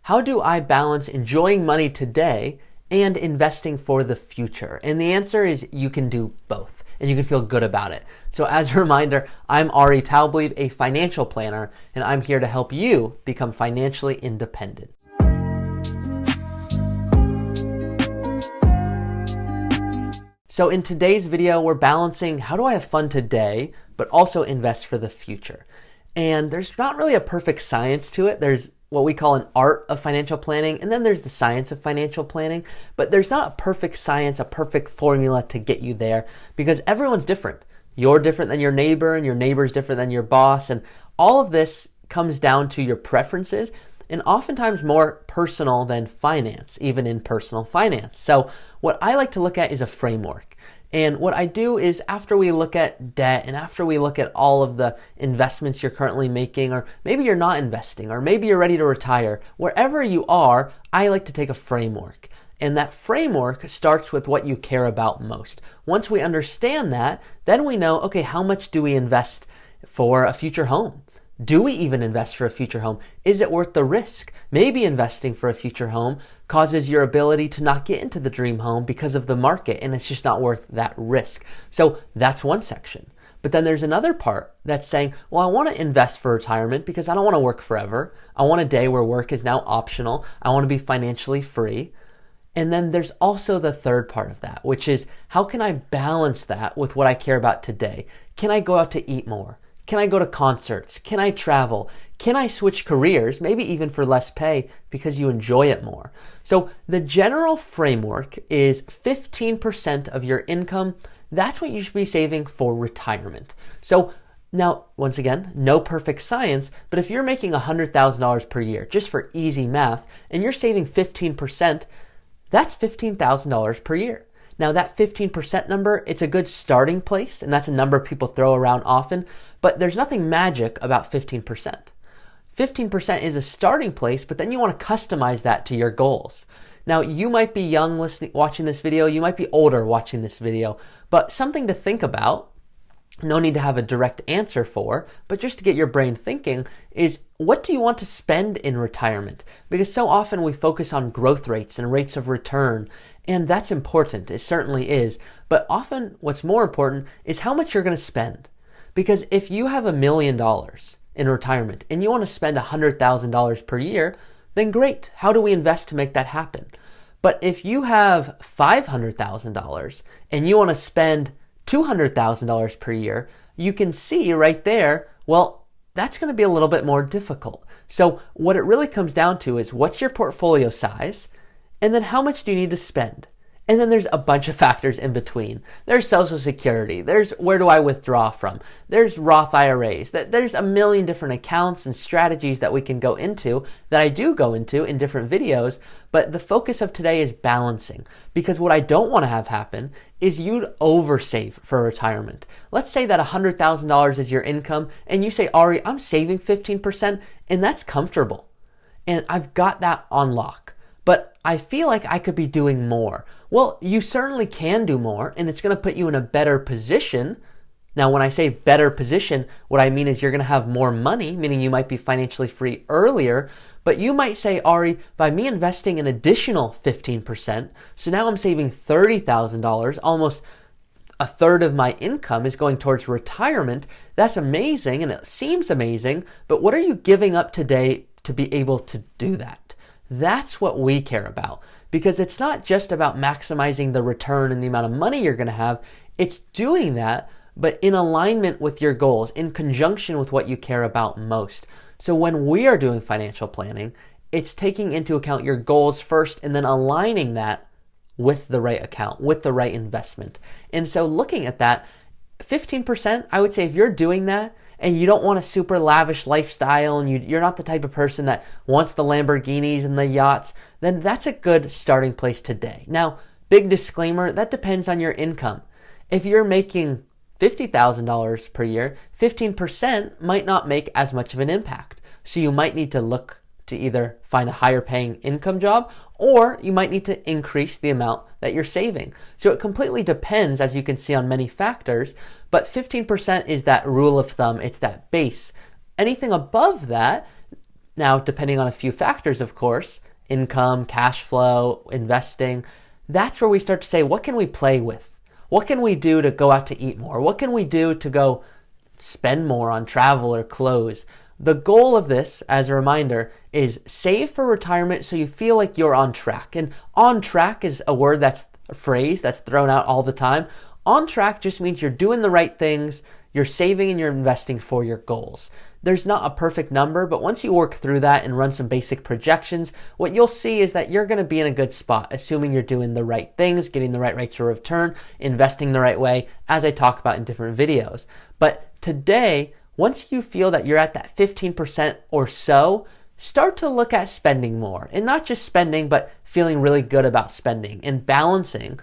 how do I balance enjoying money today and investing for the future? And the answer is you can do both, and you can feel good about it. So as a reminder, I'm Taublieb, a financial planner, and I'm here to help you become financially independent. So in today's video, we're balancing how do I have fun today, but also invest for the future. And there's not really a perfect science to it. There's what we call an art of financial planning, and then there's the science of financial planning. But there's not a perfect science, a perfect formula to get you there, because everyone's different. You're different than your neighbor, and your neighbor's different than your boss. And all of this comes down to your preferences, and oftentimes more personal than finance, even in personal finance. So what I like to look at is a framework. And what I do is after we look at debt and after we look at all of the investments you're currently making, or maybe you're not investing, or maybe you're ready to retire, wherever you are, I like to take a framework. And that framework starts with what you care about most. Once we understand that, then we know, okay, how much do we invest for a future home? Do we even invest for a future home? Is it worth the risk? Maybe investing for a future home causes your ability to not get into the dream home because of the market, and it's just not worth that risk. So that's one section. But then there's another part that's saying, well, I want to invest for retirement because I don't want to work forever. I want a day where work is now optional. I want to be financially free. And then there's also the third part of that, which is how can I balance that with what I care about today? Can I go out to eat more? Can I go to concerts? Can I travel? Can I switch careers, maybe even for less pay because you enjoy it more? So the general framework is 15% of your income. That's what you should be saving for retirement. So now, once again, no perfect science, but if you're making $100,000 per year, just for easy math, and you're saving 15%, that's $15,000 per year. Now that 15% number, it's a good starting place, and that's a number people throw around often, but there's nothing magic about 15%. 15% is a starting place, but then you want to customize that to your goals. Now you might be young watching this video, you might be older watching this video, but something to think about, no need to have a direct answer for, but just to get your brain thinking is what do you want to spend in retirement? Because so often we focus on growth rates and rates of return, and that's important, it certainly is, but often what's more important is how much you're going to spend. Because if you have $1 million in retirement and you want to spend $100,000 per year, then great, how do we invest to make that happen? But if you have $500,000 and you want to spend $200,000 per year, you can see right there, well, that's going to be a little bit more difficult. So what it really comes down to is what's your portfolio size, and then how much do you need to spend? And then there's a bunch of factors in between. There's Social Security. There's where do I withdraw from? There's Roth IRAs. There's a million different accounts and strategies that we can go into that I do go into in different videos. But the focus of today is balancing, because what I don't want to have happen is you'd oversave for retirement. Let's say that $100,000 is your income and you say, Ari, I'm saving 15% and that's comfortable. And I've got that on lock. But I feel like I could be doing more. Well, you certainly can do more, and it's going to put you in a better position. Now, when I say better position, what I mean is you're going to have more money, meaning you might be financially free earlier. But you might say, Ari, by me investing an additional 15%, so now I'm saving $30,000, almost a third of my income is going towards retirement. That's amazing, and it seems amazing, but what are you giving up today to be able to do that? That's what we care about, because it's not just about maximizing the return and the amount of money you're going to have. It's doing that, but in alignment with your goals, in conjunction with what you care about most. So when we are doing financial planning, it's taking into account your goals first and then aligning that with the right account, with the right investment. And so looking at that, 15%, I would say if you're doing that, and you don't want a super lavish lifestyle, and you're not the type of person that wants the Lamborghinis and the yachts, then that's a good starting place today. Now, big disclaimer, that depends on your income. If you're making $50,000 per year, 15% might not make as much of an impact. So you might need to look to either find a higher paying income job, or you might need to increase the amount that you're saving. So it completely depends, as you can see, on many factors, but 15% is that rule of thumb. It's that base. Anything above that, Now, depending on a few factors, of course, income, cash flow, investing, that's where we start to say, what can we play with? What can we do to go out to eat more? What can we do to go spend more on travel or clothes? The goal of this, as a reminder, is save for retirement so you feel like you're on track. And on track is a phrase that's thrown out all the time. On track just means you're doing the right things, you're saving and you're investing for your goals. There's not a perfect number, but once you work through that and run some basic projections, what you'll see is that you're going to be in a good spot, assuming you're doing the right things, getting the right rates of return, investing the right way, as I talk about in different videos. But today, once you feel that you're at that 15% or so, start to look at spending more. And not just spending, but feeling really good about spending and balancing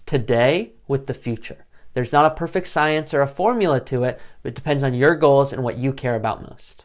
today with the future. There's not a perfect science or a formula to it, but it depends on your goals and what you care about most.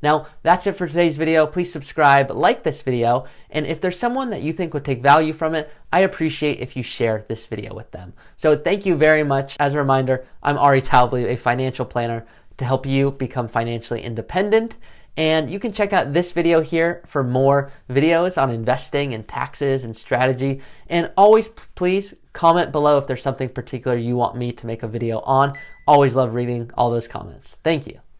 Now, that's it for today's video. Please subscribe, like this video, and if there's someone that you think would take value from it, I appreciate if you share this video with them. So thank you very much. As a reminder, I'm Taublieb, a financial planner to help you become financially independent. And you can check out this video here for more videos on investing and taxes and strategy. And always, please comment below if there's something particular you want me to make a video on. Always love reading all those comments. Thank you.